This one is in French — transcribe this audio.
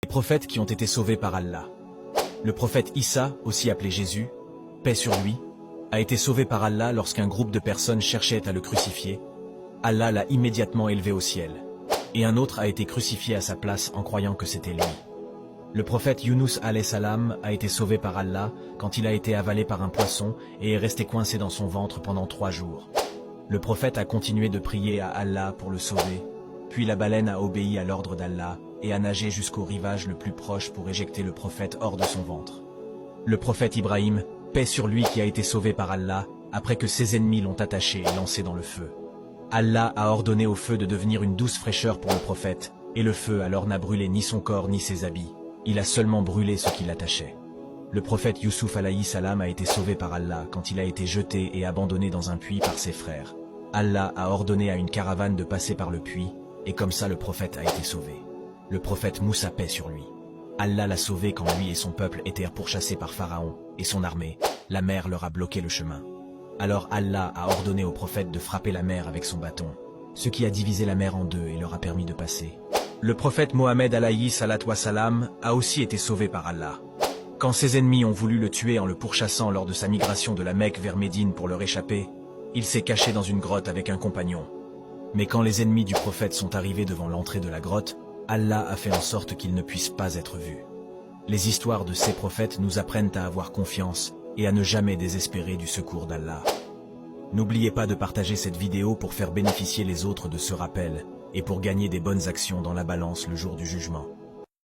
Les prophètes qui ont été sauvés par Allah. Le prophète Issa, aussi appelé Jésus, paix sur lui, a été sauvé par Allah lorsqu'un groupe de personnes cherchait à le crucifier. Allah l'a immédiatement élevé au ciel. Et un autre a été crucifié à sa place en croyant que c'était lui. Le prophète Yunus alayhi salam a été sauvé par Allah quand il a été avalé par un poisson et est resté coincé dans son ventre pendant 3 jours. Le prophète a continué de prier à Allah pour le sauver, puis la baleine a obéi à l'ordre d'Allah et a nagé jusqu'au rivage le plus proche pour éjecter le prophète hors de son ventre. Le prophète Ibrahim, paix sur lui, qui a été sauvé par Allah après que ses ennemis l'ont attaché et lancé dans le feu. Allah a ordonné au feu de devenir une douce fraîcheur pour le prophète, et le feu alors n'a brûlé ni son corps ni ses habits, il a seulement brûlé ce qui l'attachait. Le prophète Youssouf alayhi salam a été sauvé par Allah quand il a été jeté et abandonné dans un puits par ses frères. Allah a ordonné à une caravane de passer par le puits, et comme ça le prophète a été sauvé. Le prophète Moussa, paix sur lui. Allah l'a sauvé quand lui et son peuple étaient pourchassés par Pharaon et son armée. La mer leur a bloqué le chemin. Alors Allah a ordonné au prophète de frapper la mer avec son bâton, ce qui a divisé la mer en deux et leur a permis de passer. Le prophète Mohammed alayhi salatu wassalam a aussi été sauvé par Allah. Quand ses ennemis ont voulu le tuer en le pourchassant lors de sa migration de la Mecque vers Médine pour leur échapper, il s'est caché dans une grotte avec un compagnon. Mais quand les ennemis du prophète sont arrivés devant l'entrée de la grotte, Allah a fait en sorte qu'ils ne puissent pas être vus. Les histoires de ces prophètes nous apprennent à avoir confiance et à ne jamais désespérer du secours d'Allah. N'oubliez pas de partager cette vidéo pour faire bénéficier les autres de ce rappel et pour gagner des bonnes actions dans la balance le jour du jugement.